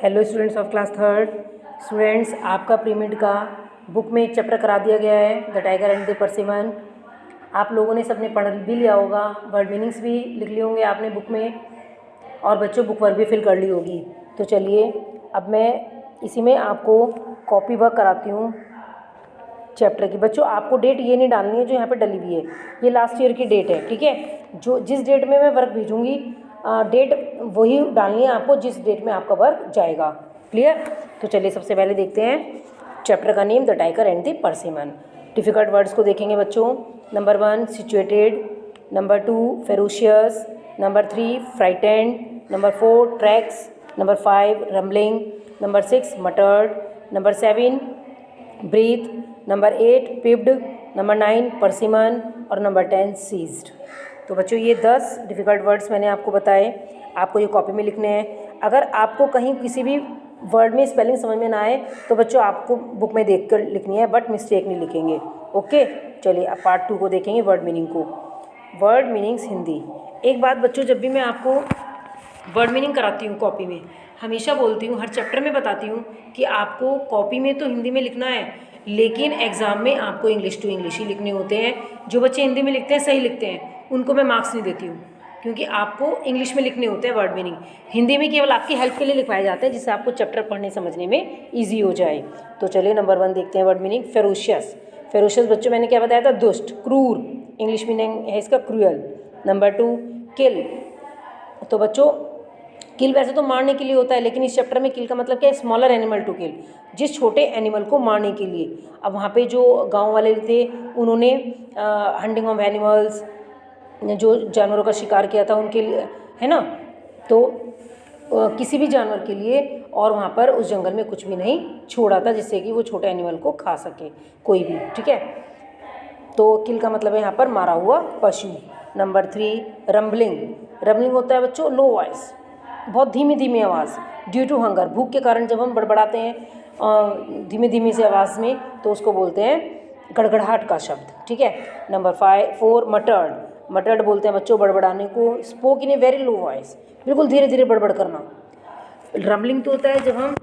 Hello students of class third. Students, आपका प्रीमिड का book में एक चैप्टर करा दिया गया है, द टाइगर एंड द परसिमन। आप लोगों ने सबने पढ़ भी लिया होगा, वर्ड मीनिंग्स भी लिख लिए होंगे आपने बुक में, और बच्चों बुक वर्क भी फिल कर ली होगी। तो चलिए अब मैं इसी में आपको कॉपी वर्क कराती हूँ चैप्टर की। बच्चों, आपको डेट ये नहीं डालनी है जो यहाँ पे डली हुई है, ये लास्ट ईयर की डेट है, ठीक है। जो जिस डेट में मैं वर्क भेजूँगी डेट वही डालनी है आपको जिस डेट में आपका वर्क जाएगा। क्लियर? तो चलिए सबसे पहले देखते हैं चैप्टर का name, the tiger and the persimmon. Difficult words को देखेंगे बच्चों। Number 1 situated, number 2 ferocious, number 3 frightened, number 4 tracks, number 5 rumbling, number 6 muttered, number 7 breath, number 8 peeped, number 9 persimmon और नंबर 10 सीज्ड। तो बच्चों ये 10 डिफ़िकल्ट वर्ड्स मैंने आपको बताए, आपको ये कॉपी में लिखने हैं। अगर आपको कहीं किसी भी वर्ड में स्पेलिंग समझ में ना आए तो बच्चों आपको बुक में देखकर लिखनी है, बट मिस्टेक नहीं लिखेंगे। ओके, चलिए अब पार्ट 2 को देखेंगे, वर्ड मीनिंग को। Word meanings Hindi. एक बात बच्चों, जब भी मैं आपको वर्ड मीनिंग कराती हूँ कॉपी में, हमेशा बोलती हूँ, हर चैप्टर में बताती हूँ कि आपको कॉपी में तो हिंदी में लिखना है, लेकिन एग्ज़ाम में आपको इंग्लिश टू इंग्लिश ही लिखने होते हैं। जो बच्चे हिंदी में लिखते हैं, सही लिखते हैं, उनको मैं मार्क्स नहीं देती हूँ, क्योंकि आपको इंग्लिश में लिखने होते हैं वर्ड मीनिंग। हिंदी में केवल आपकी हेल्प के लिए लिखवाए जाते हैं, जिससे आपको चैप्टर पढ़ने समझने में ईजी हो जाए। तो चलिए नंबर 1 देखते हैं वर्ड मीनिंग। फेरोशियस। फेरोशियस बच्चों मैंने क्या बताया था? दुष्ट, क्रूर। इंग्लिश मीनिंग है इसका क्रूअल। नंबर 2 किल। तो बच्चों किल वैसे तो मारने के लिए होता है, लेकिन इस चैप्टर में किल का मतलब क्या है? स्मॉलर एनिमल टू किल, जिस छोटे एनिमल को मारने के लिए। अब वहाँ पे जो गांव वाले थे, उन्होंने हंटिंग ऑफ एनिमल्स, जो जानवरों का शिकार किया था उनके लिए, है ना। तो किसी भी जानवर के लिए, और वहाँ पर उस जंगल में कुछ भी नहीं छोड़ा था जिससे कि वो छोटे एनिमल को खा सके कोई भी, ठीक है। तो किल का मतलब है यहाँ पर मारा हुआ पशु। Number 3 rumbling. रम्बलिंग होता है बच्चों लो वॉइस, बहुत धीमी धीमी आवाज़। ड्यू टू हंगर, भूख के कारण जब हम बड़बड़ाते हैं धीमी धीमी से आवाज़ में, तो उसको बोलते हैं गड़गड़ाहट का शब्द, ठीक है। नंबर 4 मटर्ड। मटर्ड बोलते हैं बच्चों बड़बड़ाने को। Spoke in a very low voice, बिल्कुल धीरे धीरे बड़बड़ करना। रम्बलिंग तो होता है जब हम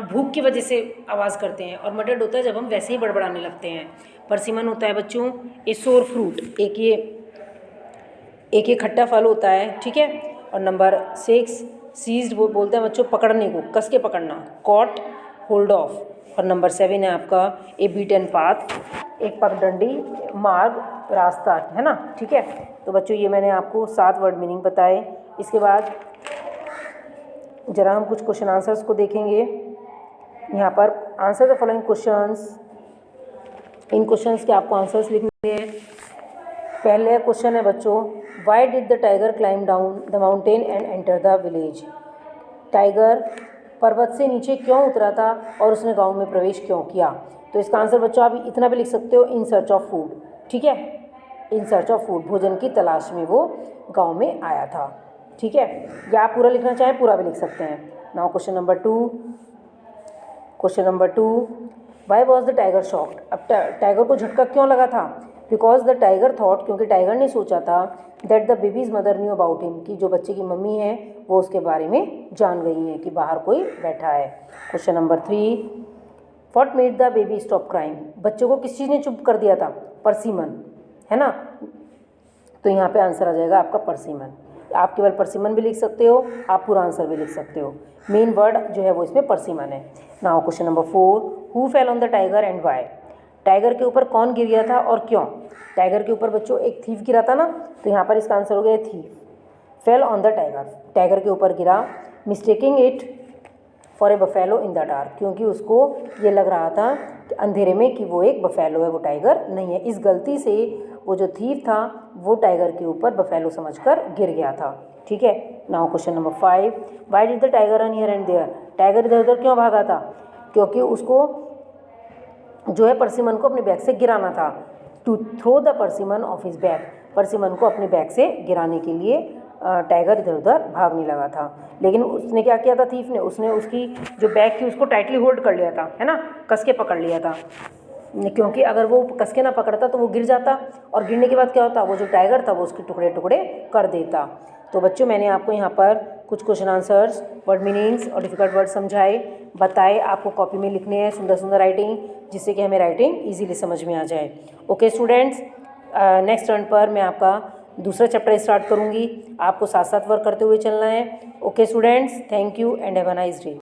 भूख की वजह से आवाज़ करते हैं, और मटर्ड होता है जब हम वैसे ही बड़बड़ाने लगते हैं। परसिमन होता है बच्चों ए सोर फ्रूट, एक ये खट्टा फल होता है, ठीक है। और नंबर 6 सीज्ड बोलते हैं बच्चों पकड़ने को, कस के पकड़ना, कॉट, होल्ड ऑफ। और नंबर 7 है आपका ए बीटन पाथ, एक पगडंडी मार्ग, रास्ता, है ना, ठीक है। तो बच्चों ये मैंने आपको 7 वर्ड मीनिंग बताए। इसके बाद जरा हम कुछ क्वेश्चन आंसर्स को देखेंगे। यहाँ पर answer the following questions. In questions के आपको आंसर्स लिखने हैं। पहले क्वेश्चन है बच्चों, Y did the tiger climb down the mountain and enter the village. Tiger पर्वत से नीचे क्यों उतरा था और उसने गांव में प्रवेश क्यों किया। तो इसका आंसर बच्चों आप इतना भी लिख सकते हो, इन सर्च ऑफ फूड, ठीक है। इन सर्च ऑफ फूड, भोजन की तलाश में वो गांव में आया था, ठीक है। या आप पूरा लिखना चाहे पूरा भी लिख सकते हैं। Now question number 2, why was the tiger shocked. अब टाइगर को झटका क्यों लगा था? बिकॉज द टाइगर थॉट, क्योंकि टाइगर ने सोचा था, that the babies mother knew about him, कि जो बच्चे की मम्मी है वो उसके बारे में जान गई हैं कि बाहर कोई बैठा है। Question number 3, what made the baby stop crime. बच्चों को किस चीज़ ने चुप कर दिया था? परसिमन, है ना। तो यहाँ पे आंसर आ जाएगा आपका परसिमन। आप केवल परसिमन भी लिख सकते हो, आप पूरा आंसर भी लिख सकते हो। मेन वर्ड जो है वो इसमें परसिमन है। Now question number 4, who fell on the tiger and why. Tiger के ऊपर कौन गिर गया था और क्यों। टाइगर के ऊपर बच्चों एक थीफ गिरा था ना, तो यहाँ पर इसका आंसर हो गया thief. Fail on the tiger, tiger के ऊपर गिरा। Mistaking it for a buffalo in the dark, क्योंकि उसको ये लग रहा था कि अंधेरे में कि वो एक बफेलो है, वो टाइगर नहीं है। इस गलती से वो जो थीफ था वो टाइगर के ऊपर बफेलो समझकर गिर गया था, ठीक है। Now question number 5, why did the tiger run here and there. Tiger इधर उधर क्यों भागा था? क्योंकि उसको जो है परसिमन को अपने बैग से गिराना था। To throw the persimmon off his bag, persimmon को अपने बैग से गिराने के लिए टाइगर इधर उधर भागने लगा था। लेकिन उसने क्या किया था थीफ ने? उसने उसकी जो बैग थी उसको टाइटली होल्ड कर लिया था, है ना, कस के पकड़ लिया था। क्योंकि अगर वो कस के ना पकड़ता तो वो गिर जाता, और गिरने के बाद क्या होता, वो जो टाइगर था वो उसके टुकड़े टुकड़े कर देता। तो बच्चों मैंने आपको यहाँ पर कुछ क्वेश्चन आंसर्स, वर्ड मीनिंग्स और डिफिकल्ट वर्ड समझाए, बताए। आपको कॉपी में लिखने हैं सुंदर सुंदर राइटिंग, जिससे कि हमें राइटिंग इजीली समझ में आ जाए। ओके स्टूडेंट्स, नेक्स्ट टर्न पर मैं आपका दूसरा चैप्टर स्टार्ट करूँगी। आपको साथ साथ वर्क करते हुए चलना है। Okay students, thank you and have a nice day.